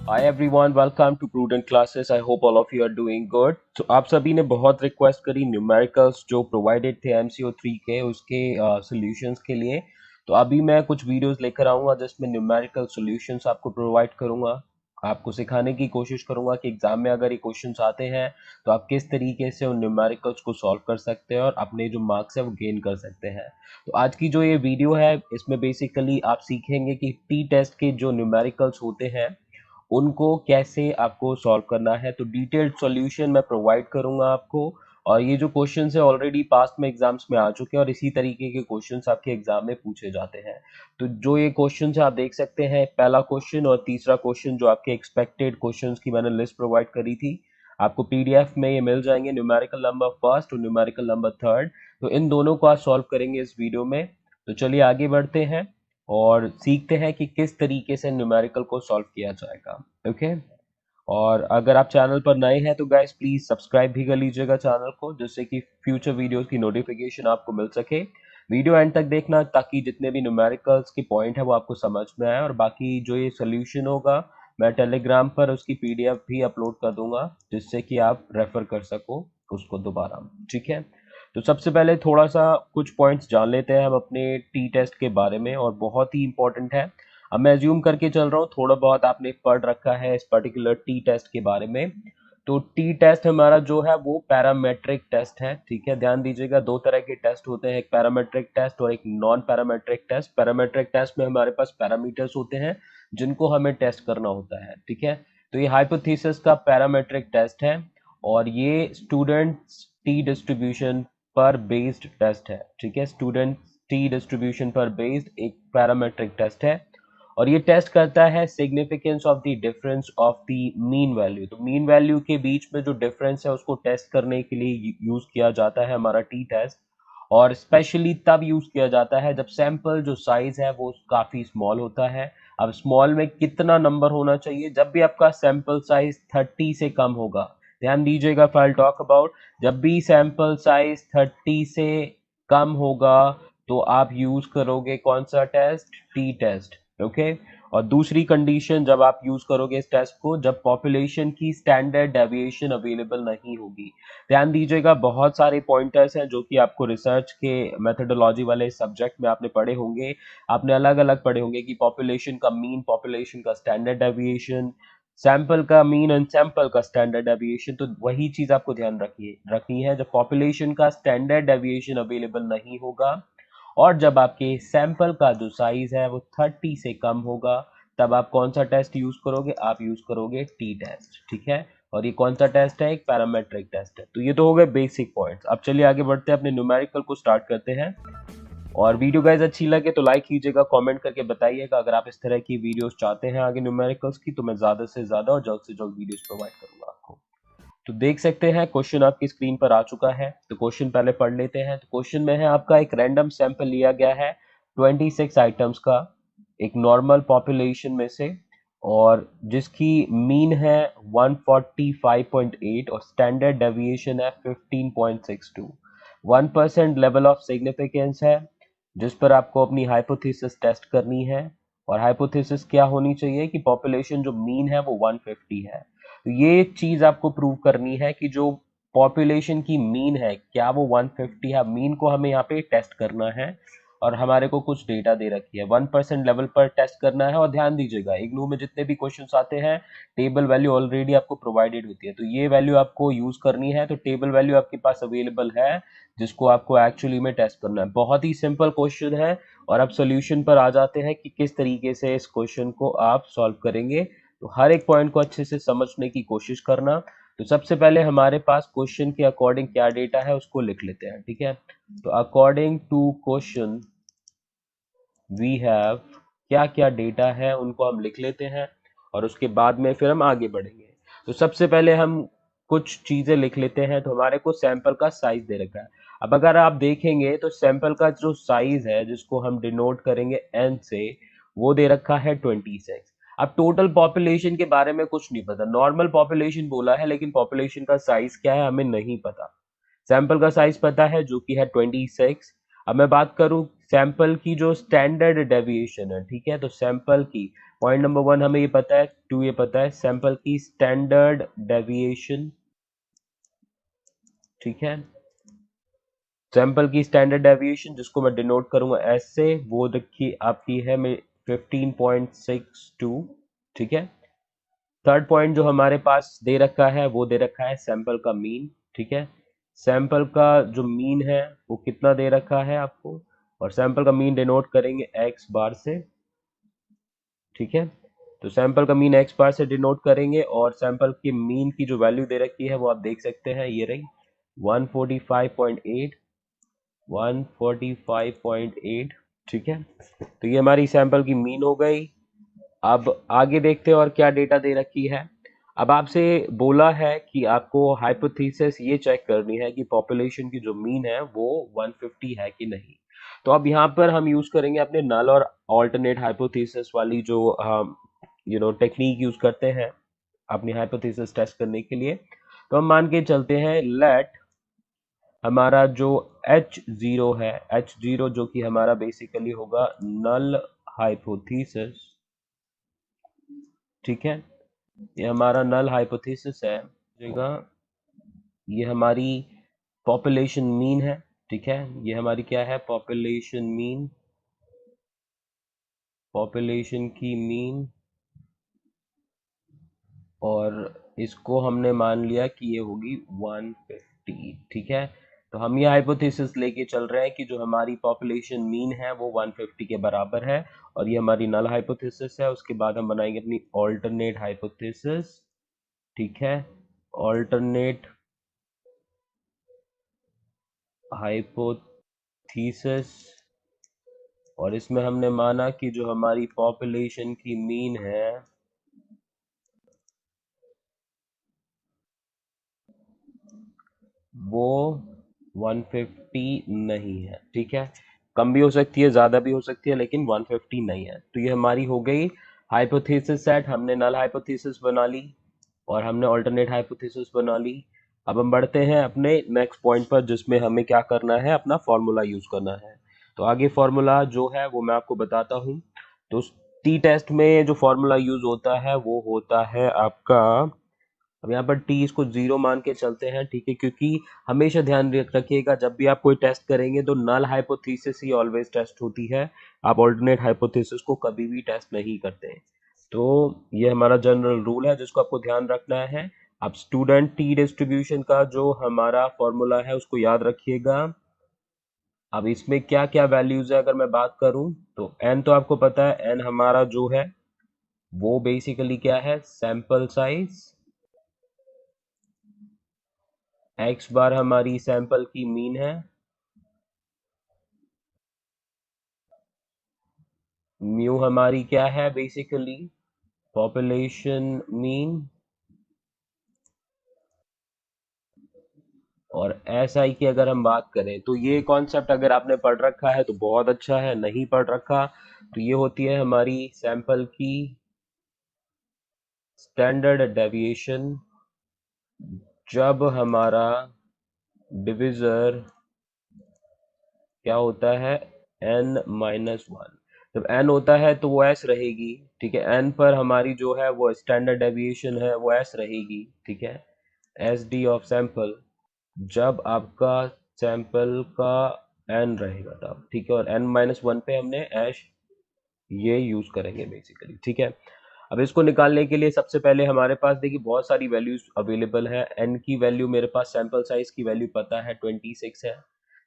Hi everyone, welcome to Prudent Classes. I hope all of you are doing good. तो आप सभी ने बहुत रिक्वेस्ट करी न्यूमेरिकल्स जो प्रोवाइडेड थे MCO 3 के उसके सॉल्यूशंस के लिए। तो अभी मैं कुछ वीडियोस लेकर आऊँगा जिसमें न्यूमेरिकल सॉल्यूशंस आपको प्रोवाइड करूँगा। आपको सिखाने की कोशिश करूँगा कि एग्जाम में अगर ये क्वेश्चंस आते हैं तो आप किस तरीके से उन न्यूमेरिकल्स को सॉल्व कर सकते हैं और अपने जो मार्क्स है वो गेन कर सकते हैं। तो आज की जो ये वीडियो है इसमें बेसिकली आप सीखेंगे कि टी टेस्ट के जो न्यूमेरिकल्स होते हैं उनको कैसे आपको सॉल्व करना है। तो डिटेल्ड सॉल्यूशन मैं प्रोवाइड करूंगा आपको। और ये जो क्वेश्चंस है ऑलरेडी पास्ट में एग्जाम्स में आ चुके हैं और इसी तरीके के क्वेश्चंस आपके एग्जाम में पूछे जाते हैं। तो जो ये क्वेश्चंस है आप देख सकते हैं, पहला क्वेश्चन और तीसरा क्वेश्चन जो आपके एक्सपेक्टेड क्वेश्चंस की मैंने लिस्ट प्रोवाइड करी थी, आपको PDF में ये मिल जाएंगे, न्यूमेरिकल नंबर फर्स्ट और न्यूमेरिकल नंबर थर्ड। तो इन दोनों को आज सॉल्व करेंगे इस वीडियो में। तो चलिए आगे बढ़ते हैं और सीखते हैं कि किस तरीके से न्यूमेरिकल को सॉल्व किया जाएगा। ओके। और अगर आप चैनल पर नए हैं तो गाइस प्लीज सब्सक्राइब भी कर लीजिएगा चैनल को, जिससे कि फ्यूचर वीडियोस की नोटिफिकेशन आपको मिल सके। वीडियो एंड तक देखना ताकि जितने भी न्यूमेरिकल्स के पॉइंट है वो आपको समझ में आए। और बाकी जो ये सोल्यूशन होगा मैं टेलीग्राम पर उसकी PDF भी अपलोड कर दूंगा, जिससे कि आप रेफर कर सको उसको दोबारा। ठीक है। तो सबसे पहले थोड़ा सा कुछ पॉइंट्स जान लेते हैं हम अपने टी टेस्ट के बारे में, और बहुत ही इंपॉर्टेंट है। अब मैं अज्यूम करके चल रहा हूँ थोड़ा बहुत आपने पढ़ रखा है इस पर्टिकुलर टी टेस्ट के बारे में। तो टी टेस्ट हमारा जो है वो पैरामेट्रिक टेस्ट है। ठीक है, ध्यान दीजिएगा, दो तरह के टेस्ट होते हैं, एक पैरामेट्रिक टेस्ट और एक non parametric test. Parametric test में हमारे पास पैरामीटर्स होते हैं जिनको हमें टेस्ट करना होता है। ठीक है। तो ये हाइपोथेसिस का पैरामेट्रिक टेस्ट है और ये स्टूडेंट्स टी डिस्ट्रीब्यूशन पर बेस्ड टेस्ट है। ठीक है, स्टूडेंट टी डिस्ट्रीब्यूशन पर बेस्ड एक पैरामेट्रिक टेस्ट है। और ये टेस्ट करता है significance of the difference of the mean value. तो मीन वैल्यू के बीच में जो डिफरेंस है उसको टेस्ट करने के लिए यूज किया जाता है हमारा टी टेस्ट। और स्पेशली तब यूज किया जाता है जब सैंपल जो साइज है वो काफी स्मॉल होता है। अब स्मॉल में कितना नंबर होना चाहिए? जब भी आपका सैंपल साइज 30 से कम होगा, ध्यान दीजिएगा, फाइल टॉक अबाउट, जब भी सैंपल साइज 30 से कम होगा तो आप यूज करोगे कौन सा टेस्ट? T test. ओके। और दूसरी कंडीशन जब आप यूज करोगे इस टेस्ट को, जब पॉपुलेशन की स्टैंडर्ड डेविएशन अवेलेबल नहीं होगी। ध्यान दीजिएगा, बहुत सारे पॉइंटर्स हैं जो कि आपको रिसर्च के मेथोडोलॉजी वाले सब्जेक्ट में आपने पढ़े होंगे। आपने अलग अलग पढ़े होंगे कि पॉपुलेशन का मीन, पॉपुलेशन का स्टैंडर्ड डेविएशन, सैंपल का मीन एंड सैंपल का स्टैंडर्ड डेविएशन। तो वही चीज आपको ध्यान रखनी है, जब पॉपुलेशन का स्टैंडर्ड डेविएशन अवेलेबल नहीं होगा और जब आपके सैंपल का जो साइज है वो 30 से कम होगा, तब आप कौन सा टेस्ट यूज करोगे? आप यूज करोगे टी टेस्ट। ठीक है। और ये कौन सा टेस्ट है? एक पैरामेट्रिक टेस्ट है। तो ये तो हो गए बेसिक पॉइंट्स। अब चलिए आगे बढ़ते हैं, अपने न्यूमेरिकल को स्टार्ट करते हैं। और वीडियो गाइज अच्छी लगे तो लाइक कीजिएगा, कमेंट करके बताइएगा। अगर आप इस तरह की वीडियोस चाहते हैं आगे न्यूमेरिकल्स की, तो मैं ज्यादा से ज्यादा और जल्द से जल्द वीडियोस प्रोवाइड करूंगा आपको। तो देख सकते हैं क्वेश्चन आपकी स्क्रीन पर आ चुका है। तो क्वेश्चन पहले पढ़ लेते हैं। तो क्वेश्चन में है आपका, एक रैंडम सैंपल लिया गया है 26 आइटम्स का एक नॉर्मल पॉपुलेशन में से, और जिसकी मीन है 145.8 और स्टैंडर्ड डेविएशन है 15.62। 1% लेवल ऑफ सिग्निफिकेंस है जिस पर आपको अपनी हाइपोथेसिस टेस्ट करनी है। और हाइपोथेसिस क्या होनी चाहिए कि पॉपुलेशन जो मीन है वो 150 है। तो ये चीज आपको प्रूव करनी है कि जो पॉपुलेशन की मीन है क्या वो 150 है। मीन को हमें यहाँ पे टेस्ट करना है और हमारे को कुछ डेटा दे रखी है, 1% लेवल पर टेस्ट करना है। और ध्यान दीजिएगा, इग्नू में जितने भी क्वेश्चंस आते हैं टेबल वैल्यू ऑलरेडी आपको प्रोवाइडेड होती है, तो ये वैल्यू आपको यूज करनी है। तो टेबल वैल्यू आपके पास अवेलेबल है जिसको आपको एक्चुअली में टेस्ट करना है। बहुत ही सिंपल क्वेश्चन है। और अब सोल्यूशन पर आ जाते हैं कि किस तरीके से इस क्वेश्चन को आप सॉल्व करेंगे। तो हर एक पॉइंट को अच्छे से समझने की कोशिश करना। तो सबसे पहले हमारे पास क्वेश्चन के अकॉर्डिंग क्या डेटा है उसको लिख लेते हैं। ठीक है। तो according to question we have, क्या क्या डेटा है उनको हम लिख लेते हैं और उसके बाद में फिर हम आगे बढ़ेंगे। तो सबसे पहले हम कुछ चीजें लिख लेते हैं। तो हमारे को सैंपल का साइज दे रखा है। अब अगर आप देखेंगे तो सैंपल का जो साइज है जिसको हम डिनोट करेंगे n से, वो दे रखा है 26। अब टोटल पॉपुलेशन के बारे में कुछ नहीं पता, नॉर्मल पॉपुलेशन बोला है लेकिन पॉपुलेशन का साइज क्या है हमें नहीं पता। सैंपल का साइज पता है जो कि है 26। अब मैं बात करूं सैंपल की जो स्टैंडर्ड डेविएशन है, ठीक है, तो सैंपल की पॉइंट नंबर 1 हमें ये पता है, 2 ये पता है, सैंपल की स्टैंडर्ड डेविएशन, ठीक है, सैंपल की स्टैंडर्ड डेविएशन जिसको मैं डिनोट करूंगा एस से, वो देखिए आपकी है 15.62, ठीक है। थर्ड पॉइंट जो हमारे पास दे रखा है वो दे रखा है सैंपल का मीन, ठीक है, सैंपल का जो मीन है वो कितना दे रखा है आपको, और सैंपल का मीन डिनोट करेंगे एक्स बार से, ठीक है। तो सैंपल का मीन एक्स बार से डिनोट करेंगे और सैंपल की मीन की जो वैल्यू दे रखी है वो आप देख सकते हैं, ये रही 145.8, 145.8, ठीक है। तो ये हमारी सैंपल की मीन हो गई। अब आगे देखते हैं और क्या डेटा दे रखी है। अब आपसे बोला है कि आपको हाइपोथेसिस ये चेक करनी है कि पॉपुलेशन की जो मीन है वो 150 है कि नहीं। तो अब यहाँ पर हम यूज करेंगे अपने नल और ऑल्टरनेट हाइपोथेसिस वाली जो हम टेक्निक यूज करते हैं अपनी हाइपोथेसिस टेस्ट करने के लिए। तो हम मान के चलते हैं लेट हमारा जो H0 है, H0 जो कि हमारा बेसिकली होगा नल हाइपोथेसिस, ठीक है, ये हमारा नल हाइपोथेसिस है, जगह ये हमारी पॉपुलेशन मीन है, ठीक है, ये हमारी क्या है, पॉपुलेशन मीन, पॉपुलेशन की मीन, और इसको हमने मान लिया कि ये होगी 150, ठीक है। तो हम ये हाइपोथेसिस लेके चल रहे हैं कि जो हमारी पॉपुलेशन मीन है वो 150 के बराबर है, और ये हमारी नल हाइपोथेसिस है। उसके बाद हम बनाएंगे अपनी ऑल्टरनेट हाइपोथेसिस, ठीक है, ऑल्टरनेट हाइपोथेसिस, और इसमें हमने माना कि जो हमारी पॉपुलेशन की मीन है वो 150 नहीं है, ठीक है, कम भी हो सकती है, ज्यादा भी हो सकती है, लेकिन 150 नहीं है। तो ये हमारी हो गई हाइपोथेसिस सेट, हमने नल हाइपोथेसिस बना ली और हमने ऑल्टरनेट हाइपोथेसिस बना ली। अब हम बढ़ते हैं अपने नेक्स्ट पॉइंट पर जिसमें हमें क्या करना है, अपना फॉर्मूला यूज करना है। तो आगे फॉर्मूला जो है वो मैं आपको बताता हूँ। तो टी टेस्ट में जो फॉर्मूला यूज होता है वो होता है आपका, अब यहाँ पर टी इसको 0 मान के चलते हैं, ठीक है, क्योंकि हमेशा ध्यान रखिएगा जब भी आप कोई टेस्ट करेंगे तो नल हाइपोथेसिस ही ऑलवेज टेस्ट होती है, आप ऑल्टरनेट हाइपोथेसिस को कभी भी टेस्ट नहीं करते। तो ये हमारा जनरल रूल है जिसको आपको ध्यान रखना है। अब स्टूडेंट टी डिस्ट्रीब्यूशन का जो हमारा फॉर्मूला है उसको याद रखिएगा। अब इसमें क्या क्या वैल्यूज है अगर मैं बात करूं तो एन तो आपको पता है, एन हमारा जो है वो बेसिकली क्या है, सैंपल साइज, एक्स बार हमारी सैंपल की मीन है, म्यू हमारी क्या है बेसिकली पॉपुलेशन मीन, और एस आई की अगर हम बात करें तो ये कॉन्सेप्ट अगर आपने पढ़ रखा है तो बहुत अच्छा है, नहीं पढ़ रखा तो ये होती है हमारी सैंपल की स्टैंडर्ड डेविएशन जब हमारा डिविजर क्या होता है, n-1। जब n होता है तो वो s रहेगी, ठीक है, n पर हमारी जो है वो स्टैंडर्ड डेविएशन है वो s रहेगी, ठीक है, एस डी ऑफ सैंपल जब आपका सैंपल का n रहेगा तब, ठीक है, और n-1 पे हमने एश ये यूज करेंगे बेसिकली, ठीक है। अब इसको निकालने के लिए सबसे पहले हमारे पास देखिए बहुत सारी वैल्यूज अवेलेबल है। एन की वैल्यू मेरे पास सैंपल साइज की वैल्यू पता है 26 है,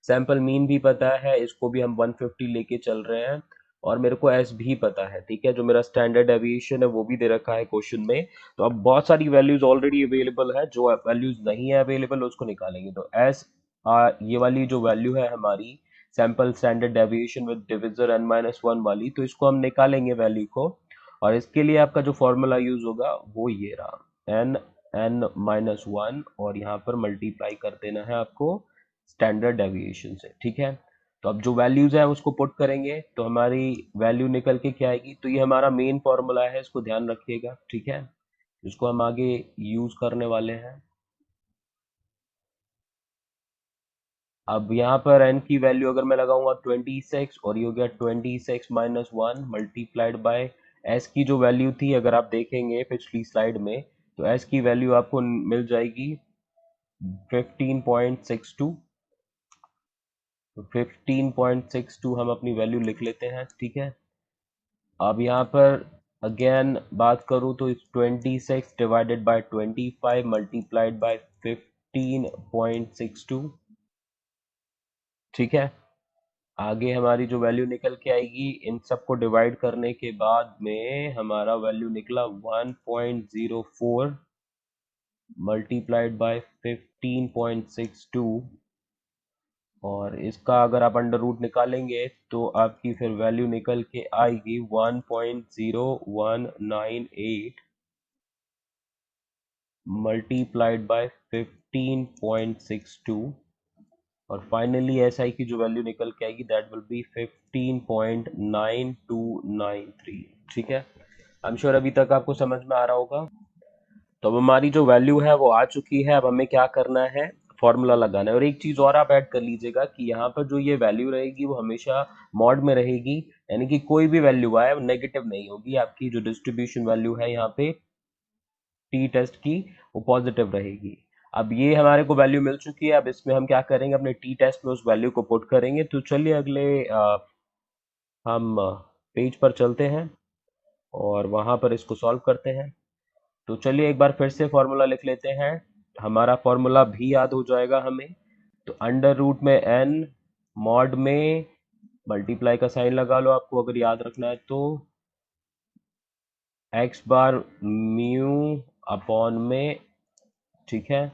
सैंपल मीन भी पता है, इसको भी हम 150 लेके चल रहे हैं, और मेरे को एस भी पता है, ठीक है, जो मेरा स्टैंडर्ड डेविएशन है वो भी दे रखा है क्वेश्चन में। तो अब बहुत सारी वैल्यूज ऑलरेडी अवेलेबल है, जो वैल्यूज नहीं है अवेलेबल उसको निकालेंगे। तो एस ये वाली जो वैल्यू है हमारी sample standard deviation with divisor n-1 वाली, तो इसको हम निकालेंगे वैल्यू को, और इसके लिए आपका जो फॉर्मूला यूज होगा वो ये रहा n-1, और यहाँ पर मल्टीप्लाई कर देना है आपको स्टैंडर्ड डेविएशन से, ठीक है। तो अब जो वैल्यूज है उसको पुट करेंगे तो हमारी वैल्यू निकल के क्या आएगी, तो ये हमारा मेन फॉर्मूला है, इसको ध्यान रखिएगा, ठीक है, इसको हम आगे यूज करने वाले हैं। अब यहाँ पर n की वैल्यू अगर मैं लगाऊंगा 26 और ये हो गया 26 - 1 मल्टीप्लाइड बाय s की जो वैल्यू थी, अगर आप देखेंगे पिछली स्लाइड में, तो s की वैल्यू आपको मिल जाएगी 15.62। तो 15.62 हम अपनी वैल्यू लिख लेते हैं, ठीक है। अब यहाँ पर अगेन बात करूँ तो इस 26 डिवाइडेड बाय 25 मल्टीप्लाइड बाय 15.62, ठीक है। आगे हमारी जो वैल्यू निकल के आएगी इन सबको डिवाइड करने के बाद में हमारा वैल्यू निकला 1.04 मल्टीप्लाइड बाय 15.62, और इसका अगर आप अंडर रूट निकालेंगे तो आपकी फिर वैल्यू निकल के आएगी 1.0198 मल्टीप्लाइड बाय 15.62, और फाइनली एसआई की जो वैल्यू निकल के आएगी दैट विल बी 15.9293, ठीक है। आई एम श्योर अभी तक आपको समझ में आ रहा होगा। तो अब हमारी जो वैल्यू है वो आ चुकी है। अब हमें क्या करना है, फॉर्मूला लगाना है। और एक चीज और आप ऐड कर लीजिएगा कि यहाँ पर जो ये वैल्यू रहेगी वो हमेशा मॉड में रहेगी, यानी कि कोई भी वैल्यू आए वो नेगेटिव नहीं होगी। आपकी जो डिस्ट्रीब्यूशन वैल्यू है यहाँ पे टी टेस्ट की, वो पॉजिटिव रहेगी। अब ये हमारे को वैल्यू मिल चुकी है। अब इसमें हम क्या करेंगे, अपने टी टेस्ट में उस वैल्यू को पुट करेंगे। तो चलिए अगले हम पेज पर चलते हैं और वहां पर इसको सॉल्व करते हैं। तो चलिए एक बार फिर से फॉर्मूला लिख लेते हैं। हमारा फॉर्मूला भी याद हो जाएगा हमें। तो अंडर रूट में एन, मॉड में मल्टीप्लाई का साइन लगा लो आपको अगर याद रखना है तो, एक्स बार म्यू अपॉन में, ठीक है।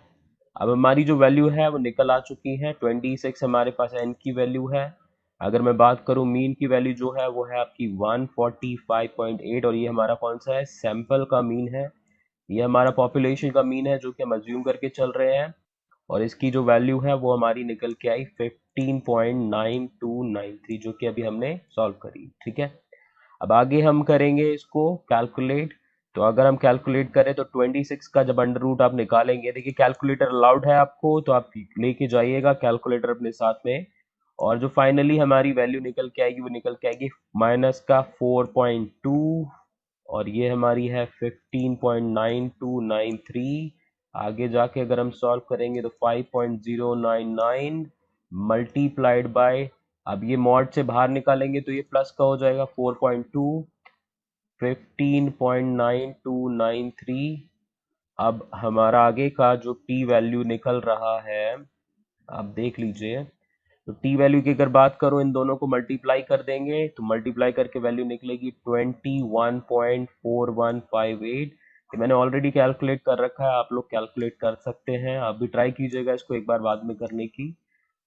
अब हमारी जो वैल्यू है वो निकल आ चुकी है 26 हमारे पास एन की वैल्यू है। अगर मैं बात करूं मीन की वैल्यू जो है वो है आपकी 145.8, और ये हमारा कौन सा है, सैंपल का मीन है। ये हमारा पॉपुलेशन का मीन है जो कि हम अज्यूम करके चल रहे हैं। और इसकी जो वैल्यू है वो हमारी निकल के आई 15.9293, जो कि अभी हमने सॉल्व करी, ठीक है। अब आगे हम करेंगे इसको कैलकुलेट। तो अगर हम कैलकुलेट करें तो 26 का जब अंडर रूट आप निकालेंगे, देखिए कैलकुलेटर अलाउड है आपको, तो आप लेके जाइएगा कैलकुलेटर अपने साथ में। और जो फाइनली हमारी वैल्यू निकल के आएगी वो निकल के आएगी माइनस का 4.2, और ये हमारी है 15.9293। आगे जाके अगर हम सॉल्व करेंगे तो 5.099 मल्टीप्लाइड बाय, अब ये मॉड से बाहर निकालेंगे तो ये प्लस का हो जाएगा 4.2, 15.9293। अब हमारा आगे का जो टी वैल्यू निकल रहा है आप देख लीजिए। तो टी वैल्यू की अगर बात करो, इन दोनों को मल्टीप्लाई कर देंगे तो मल्टीप्लाई करके वैल्यू निकलेगी 21.4158। ये मैंने ऑलरेडी कैलकुलेट कर रखा है, आप लोग कैलकुलेट कर सकते हैं। आप भी ट्राई कीजिएगा इसको एक बार बाद में करने की,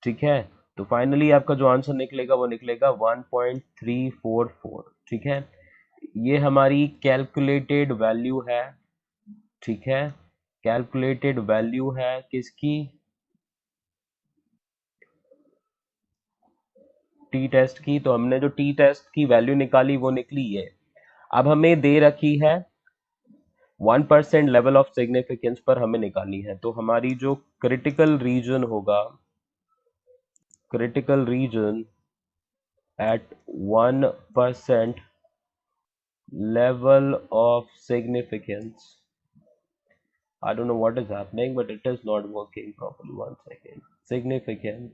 ठीक है। तो फाइनली आपका जो आंसर निकलेगा वो निकलेगा 1.344, ठीक है। ये हमारी कैलकुलेटेड वैल्यू है, ठीक है। कैलकुलेटेड वैल्यू है किसकी, टी टेस्ट की। तो हमने जो टी टेस्ट की वैल्यू निकाली वो निकली है। अब हमें दे रखी है 1% लेवल ऑफ सिग्निफिकेंस पर हमें निकालनी है। तो हमारी जो क्रिटिकल रीजन होगा, critical region at 1% level of significance. I don't know what is happening, but it is not working properly. One second. Significance.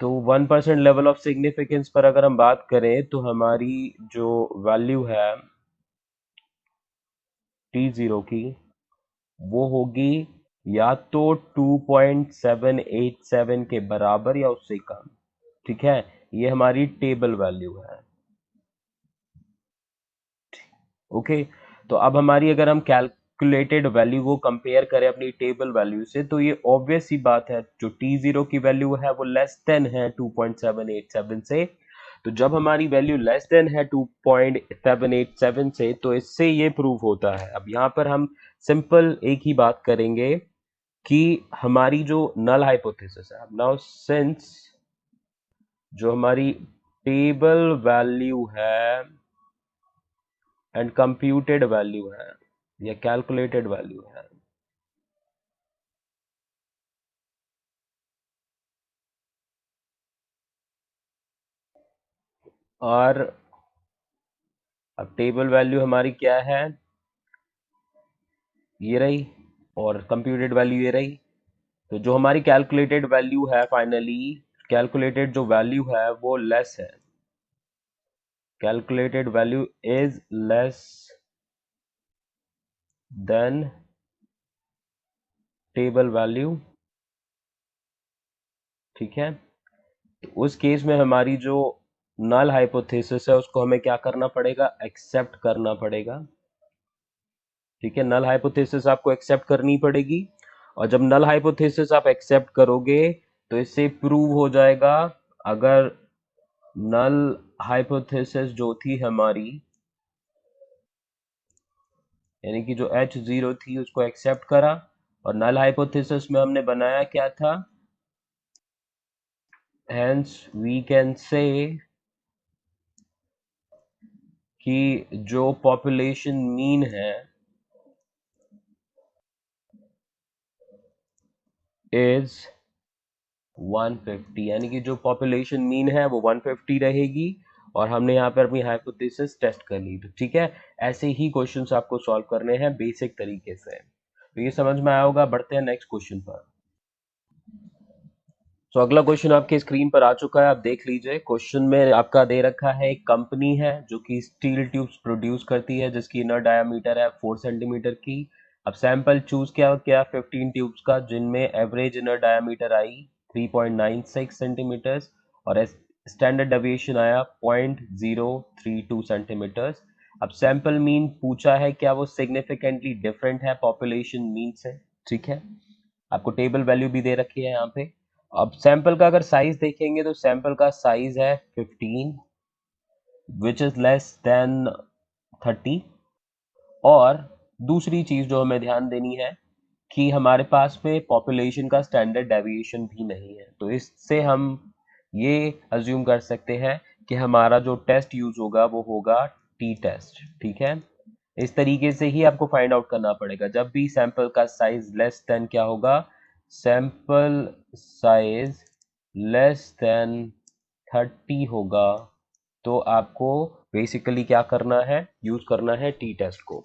तो 1% लेवल ऑफ सिग्निफिकेंस पर अगर हम बात करें तो हमारी जो वैल्यू है T0 की वो होगी या तो 2.787 के बराबर या उससे कम, ठीक है। ये हमारी टेबल वैल्यू है, ओके। तो अब हमारी अगर हम कैलकुलेटेड वैल्यू को कंपेयर करें अपनी टेबल वैल्यू से, तो ये ऑब्वियस सी बात है, जो T0 की वैल्यू है वो लेस देन है 2.787 से। तो जब हमारी वैल्यू लेस देन है 2.787 से, तो इससे ये प्रूव होता है। अब यहाँ पर हम सिंपल एक ही बात करेंगे कि हमारी जो नल हाइपोथेसिस है, नाउ सिंस जो हमारी टेबल वैल्यू है एंड कंप्यूटेड वैल्यू है या कैलकुलेटेड वैल्यू है, और अब टेबल वैल्यू हमारी क्या है, ये रही, और कंप्यूटेड वैल्यू ये रही। तो जो हमारी कैलकुलेटेड वैल्यू है, फाइनली कैलकुलेटेड जो वैल्यू है वो लेस है, calculated value is less than table value. ठीक है, तो उस केस में हमारी जो नल हाइपोथेसिस है उसको हमें क्या करना पड़ेगा, एक्सेप्ट करना पड़ेगा। ठीक है, नल हाइपोथेसिस आपको एक्सेप्ट करनी पड़ेगी, और जब नल हाइपोथेसिस आप एक्सेप्ट करोगे तो इससे प्रूव हो जाएगा, अगर नल हाइपोथेसिस जो थी हमारी, यानी कि जो H0 थी उसको एक्सेप्ट करा, और नल हाइपोथेसिस में हमने बनाया क्या था, हेंस वी कैन से कि जो पॉपुलेशन मीन है इज 150, यानी कि जो पॉपुलेशन मीन है वो 150 रहेगी, और हमने यहाँ पर अपनी हाइपोथेसिस टेस्ट कर ली। तो ठीक है, ऐसे ही क्वेश्चंस आपको सॉल्व करने हैं बेसिक तरीके से। तो ये समझ में आया होगा, बढ़ते हैं नेक्स्ट क्वेश्चन पर। तो अगला क्वेश्चन आपके स्क्रीन पर आ चुका है, आप देख लीजिए। क्वेश्चन में आपका दे रखा है, एक कंपनी है जो कि स्टील ट्यूब्स प्रोड्यूस करती है जिसकी इनर डायामीटर है 4 सेंटीमीटर की। अब सैंपल चूज किया क्या 15 ट्यूब्स का, जिनमें एवरेज इनर डायामीटर आई 3.96 सेंटीमीटर्स, और स्टैंडर्ड डेविएशन आया 0.032 सेंटीमीटर्स। अब सैंपल मीन पूछा है, क्या वो सिग्निफिकेंटली डिफरेंट है पॉपुलेशन मीन से। ठीक है, आपको टेबल वैल्यू भी दे रखी है यहाँ पे। अब सैंपल का अगर साइज देखेंगे तो सैंपल का साइज है 15 विच इज लेस देन 30। और दूसरी चीज जो हमें ध्यान देनी है कि हमारे पास में पॉपुलेशन का स्टैंडर्ड डेविएशन भी नहीं है, तो इससे हम ये अज्यूम कर सकते हैं कि हमारा जो टेस्ट यूज होगा वो होगा टी टेस्ट। ठीक है, इस तरीके से ही आपको फाइंड आउट करना पड़ेगा, जब भी सैंपल का साइज लेस देन क्या होगा, सैंपल साइज लेस देन 30 होगा, तो आपको बेसिकली क्या करना है, यूज करना है टी टेस्ट को।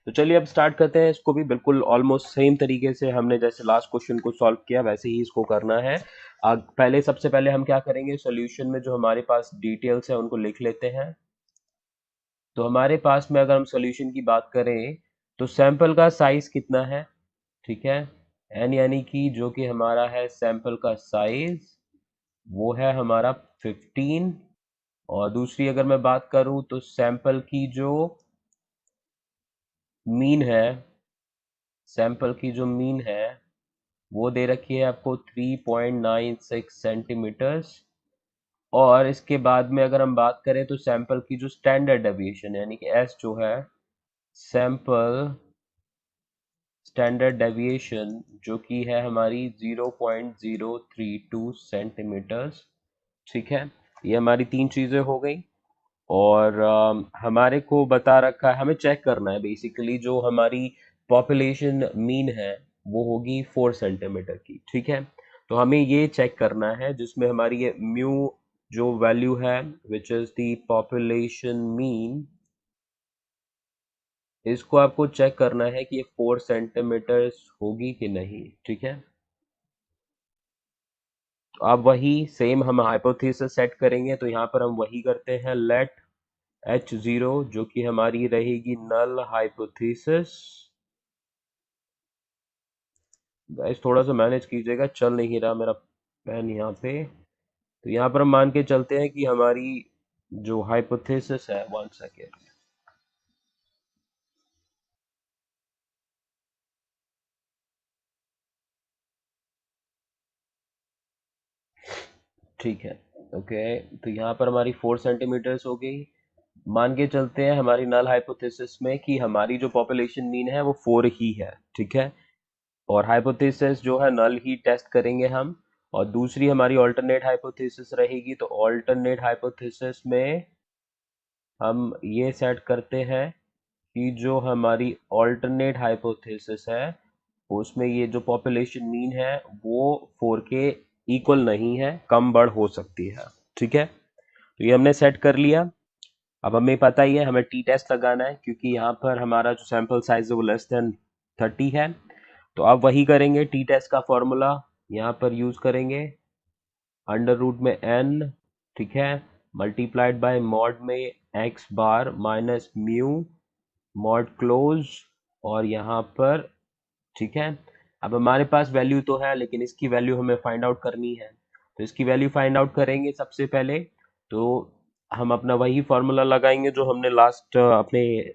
तो चलिए अब स्टार्ट करते हैं इसको भी, बिल्कुल ऑलमोस्ट सेम तरीके से हमने जैसे लास्ट क्वेश्चन को सॉल्व किया वैसे ही इसको करना है। पहले सबसे पहले हम क्या करेंगे, सॉल्यूशन में जो हमारे पास डिटेल्स है उनको लिख लेते हैं। तो हमारे पास में अगर हम सॉल्यूशन की बात करें तो सैंपल का साइज कितना है, ठीक है, एन, यानी कि जो कि हमारा है सैंपल का साइज वो है हमारा 15। और दूसरी अगर मैं बात करूं तो सैंपल की जो मीन है, सैंपल की जो मीन है वो दे रखी है आपको 3.96 सेंटीमीटर्स। और इसके बाद में अगर हम बात करें तो सैंपल की जो स्टैंडर्ड डेविएशन यानी कि एस जो है, सैंपल स्टैंडर्ड डेविएशन जो कि है हमारी 0.032 सेंटीमीटर्स। ठीक है, ये हमारी तीन चीजें हो गई। और हमारे को बता रखा है, हमें चेक करना है बेसिकली जो हमारी पॉपुलेशन मीन है वो होगी 4 सेंटीमीटर की। ठीक है, तो हमें ये चेक करना है जिसमें हमारी ये म्यू जो वैल्यू है which is the population mean, इसको आपको चेक करना है कि ये 4 सेंटीमीटर होगी कि नहीं। ठीक है, तो अब वही सेम हम हाइपोथेसिस सेट करेंगे, तो यहाँ पर हम वही करते हैं, लेट H0 जो कि हमारी रहेगी नल हाइपोथेसिस। गाइस थोड़ा सा मैनेज कीजिएगा, चल नहीं रहा मेरा पेन यहाँ पे। तो यहाँ पर हम मान के चलते हैं कि हमारी जो हाइपोथेसिस है, वन सेकेंड, ठीक है, ओके, तो यहाँ पर हमारी 4 सेंटीमीटर्स हो गई। मान के चलते हैं हमारी नल हाइपोथेसिस में कि हमारी जो पॉपुलेशन मीन है वो 4 ही है। ठीक है, और हाइपोथेसिस जो है नल ही टेस्ट करेंगे हम। और दूसरी हमारी ऑल्टरनेट हाइपोथेसिस रहेगी, तो ऑल्टरनेट हाइपोथेसिस में हम ये सेट करते हैं कि जो हमारी ऑल्टरनेट हाइपोथेसिस है उसमें ये जो पॉपुलेशन मीन है वो 4 के इक्वल नहीं है, कम बढ़ हो सकती है। ठीक है, तो ये हमने सेट कर लिया। अब हमें पता ही है हमें टी टेस्ट लगाना है, क्योंकि यहाँ पर हमारा जो सैंपल साइज है वो लेस देन 30 है। तो अब वही करेंगे, टी टेस्ट का फॉर्मूला यहाँ पर यूज करेंगे, अंडर रूट में n, ठीक है, मल्टीप्लाइड बाय मॉड में एक्स बार माइनस म्यू मॉड क्लोज, और यहाँ पर, ठीक है। अब हमारे पास वैल्यू तो है, लेकिन इसकी वैल्यू हमें फाइंड आउट करनी है। तो इसकी वैल्यू फाइंड आउट करेंगे सबसे पहले, तो हम अपना वही फॉर्मूला लगाएंगे जो हमने लास्ट अपने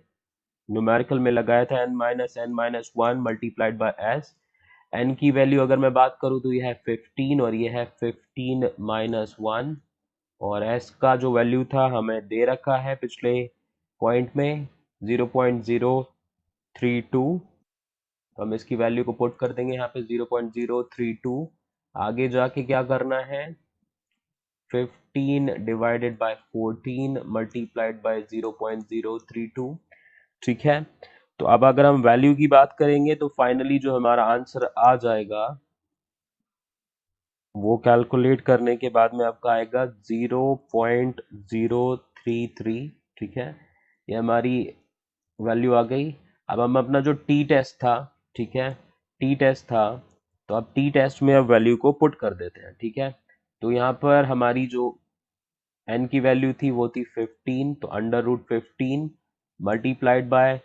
न्यूमेरिकल में लगाया था, n-n-1 multiplied by s। n की वैल्यू अगर मैं बात करूं तो ये है 15 और ये है 15-1, और s का जो वैल्यू था हमें दे रखा है पिछले पॉइंट में 0.032। तो हम इसकी वैल्यू को पुट कर देंगे यहाँ पे 0.032। आगे जाके क्या करना है, 15 डिवाइडेड बाय 14 मल्टीप्लाइड बाय 0.032, ठीक है। तो अब अगर हम वैल्यू की बात करेंगे तो फाइनली जो हमारा आंसर आ जाएगा वो कैलकुलेट करने के बाद में आपका आएगा 0.033, ठीक है। ये हमारी वैल्यू आ गई। अब हम अपना जो टी टेस्ट था, ठीक है, टी टेस्ट था, तो अब टी टेस्ट में अब वैल्यू को पुट कर देते हैं, ठीक है। तो यहाँ पर हमारी जो n की वैल्यू थी वो थी 15, तो अंडर रूट 15 मल्टीप्लाइड बाय,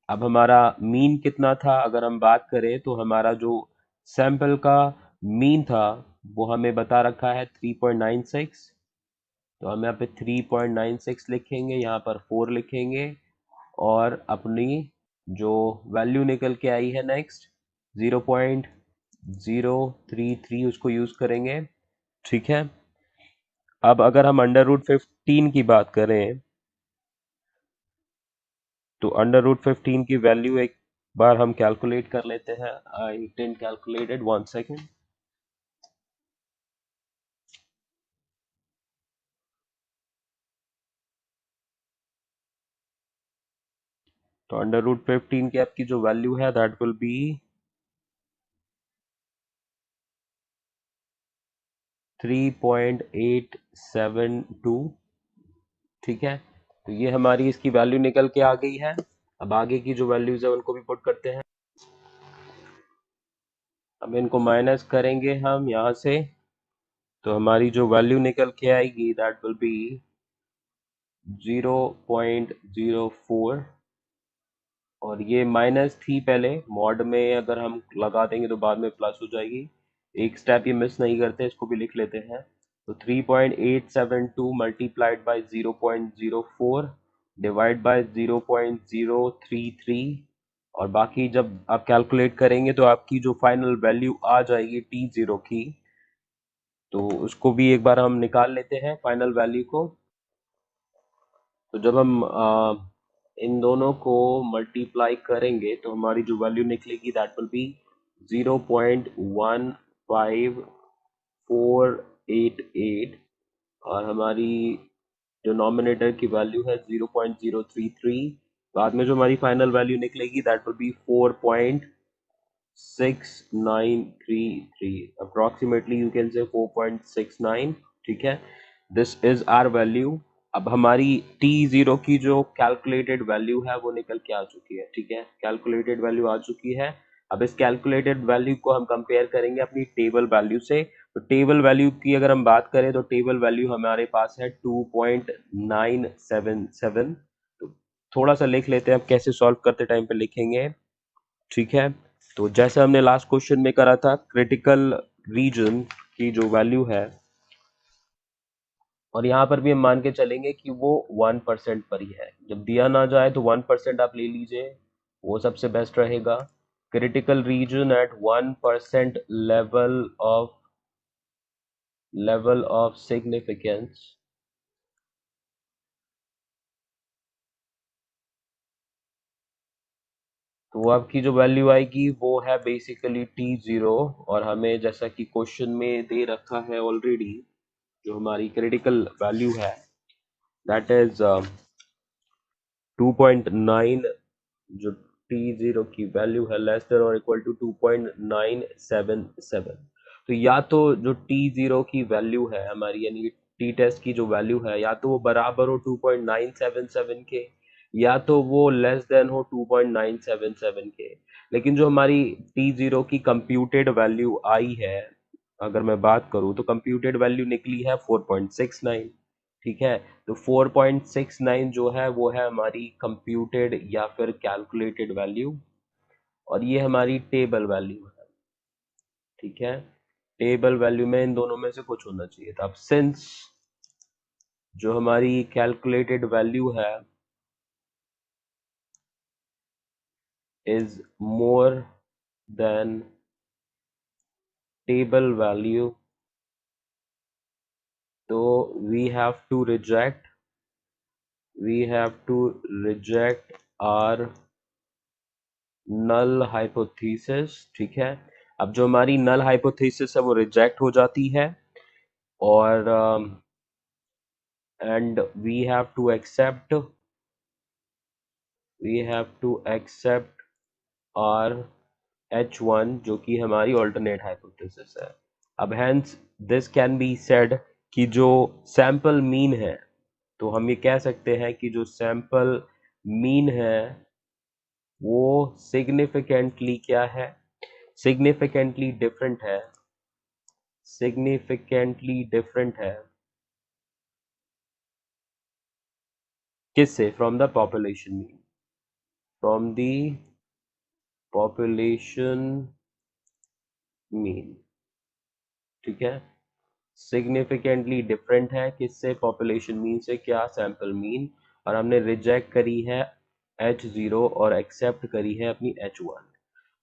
अब हमारा मीन कितना था अगर हम बात करें तो हमारा जो सैंपल का मीन था वो हमें बता रखा है 3.96। तो हम यहाँ पे 3.96 लिखेंगे, यहाँ पर 4 लिखेंगे, और अपनी जो वैल्यू निकल के आई है नेक्स्ट 0.033 उसको यूज करेंगे, ठीक है। अब अगर हम अंडर रूट 15 की बात करें तो अंडर रूट 15 की वैल्यू एक बार हम कैलकुलेट कर लेते हैं। I didn't calculated, 1 second. तो अंडर रूट 15 की आपकी जो वैल्यू है दैट विल बी 3.872, ठीक है। तो ये हमारी इसकी वैल्यू निकल के आ गई है। अब आगे की जो वैल्यूज है उनको भी पुट करते हैं। अब इनको माइनस करेंगे हम यहाँ से, तो हमारी जो वैल्यू निकल के आएगी दैट विल बी 0.04, और ये माइनस थी पहले, मॉड में अगर हम लगा देंगे तो बाद में प्लस हो जाएगी। एक स्टेप ये मिस नहीं करते, इसको भी लिख लेते हैं। तो 3.872 मल्टीप्लाइड बाय 0.04 डिवाइड बाय 0.033, और बाकी जब आप कैलकुलेट करेंगे तो आपकी जो फाइनल वैल्यू आ जाएगी T0 की, तो उसको भी एक बार हम निकाल लेते हैं फाइनल वैल्यू को। तो जब हम इन दोनों को मल्टीप्लाई करेंगे तो हमारी जो वैल्यू निकलेगी दैट विल बी 0.15488, और हमारी डिनोमिनेटर की वैल्यू है 0.033। बाद में जो हमारी फाइनल वैल्यू निकलेगी that will be 4.6933, approximately you can say 4.69, ठीक है। This is our value. अब हमारी T0 की जो कैलकुलेटेड वैल्यू है वो निकल के आ चुकी है, ठीक है, कैलकुलेटेड वैल्यू आ चुकी है। अब इस कैलकुलेटेड वैल्यू को हम कंपेयर करेंगे अपनी टेबल वैल्यू से। तो टेबल वैल्यू की अगर हम बात करें तो टेबल वैल्यू हमारे पास है 2.977। तो थोड़ा सा लिख लेते हैं, अब कैसे सॉल्व करते टाइम पे लिखेंगे, ठीक है। तो जैसे हमने लास्ट क्वेश्चन में करा था, क्रिटिकल रीजन की जो वैल्यू है, और यहाँ पर भी हम मान के चलेंगे कि वो 1% पर ही है। जब दिया ना जाए तो 1% आप ले लीजिए, वो सबसे बेस्ट रहेगा। Critical region at 1% level of significance, तो वो आपकी जो वैल्यू आएगी वो है बेसिकली T0, और हमें जैसा कि क्वेश्चन में दे रखा है ऑलरेडी, जो हमारी क्रिटिकल वैल्यू है दैट इज 2.9, जो T0 की वैल्यू है लेस देन और इक्वल टू 2.977। तो या तो जो T0 की वैल्यू है हमारी, यानी टी टेस्ट की जो वैल्यू है या तो वो बराबर हो 2.977 के, या तो वो लेस देन हो 2.977 के। लेकिन जो हमारी टी जीरो की कंप्यूटेड वैल्यू आई है, अगर मैं बात करूं तो कंप्यूटेड वैल्यू निकली है 4.69। ठीक है, तो 4.69 जो है वो है हमारी कंप्यूटेड या फिर कैलकुलेटेड वैल्यू, और ये हमारी टेबल वैल्यू है। ठीक है, टेबल वैल्यू में इन दोनों में से कुछ होना चाहिए था। अब सिंस जो हमारी कैलकुलेटेड वैल्यू है is more than table value, तो we have to reject our null hypothesis. ठीक है, अब जो हमारी नल हाइपोथेसिस है वो रिजेक्ट हो जाती है, और and we have to accept our H1 जो कि हमारी ऑल्टरनेट हाइपोथेसिस है। अब hence this can be said कि जो सैंपल मीन है, तो हम ये कह सकते हैं कि जो सैंपल मीन है वो सिग्निफिकेंटली क्या है, सिग्निफिकेंटली डिफरेंट है किससे, from the population mean, from the population mean. ठीक है, सिग्निफिकेंटली डिफरेंट है किससे, पॉपुलेशन मीन से, क्या, सैंपल मीन। और हमने रिजेक्ट करी है H0 और एक्सेप्ट करी है अपनी H1।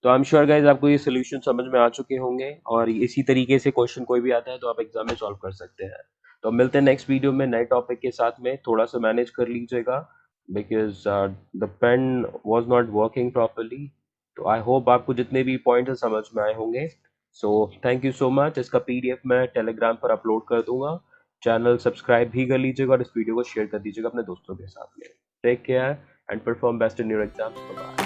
तो आई एम श्योर गाइज आपको ये सोल्यूशन समझ में आ चुके होंगे, और इसी तरीके से क्वेश्चन कोई भी आता है तो आप एग्जाम में सॉल्व कर सकते हैं। तो मिलते हैं नेक्स्ट वीडियो में नए टॉपिक के साथ में। थोड़ा सा मैनेज कर लीजिएगा because the pen was not working properly. तो आई होप आपको जितने भी पॉइंट्स समझ में आए होंगे। So thank you so much. इसका पीडीएफ मैं टेलीग्राम पर अपलोड कर दूंगा। चैनल सब्सक्राइब भी कर लीजिएगा और इस वीडियो को शेयर कर दीजिएगा अपने दोस्तों के साथ में। Take care and perform best in your exams. Bye.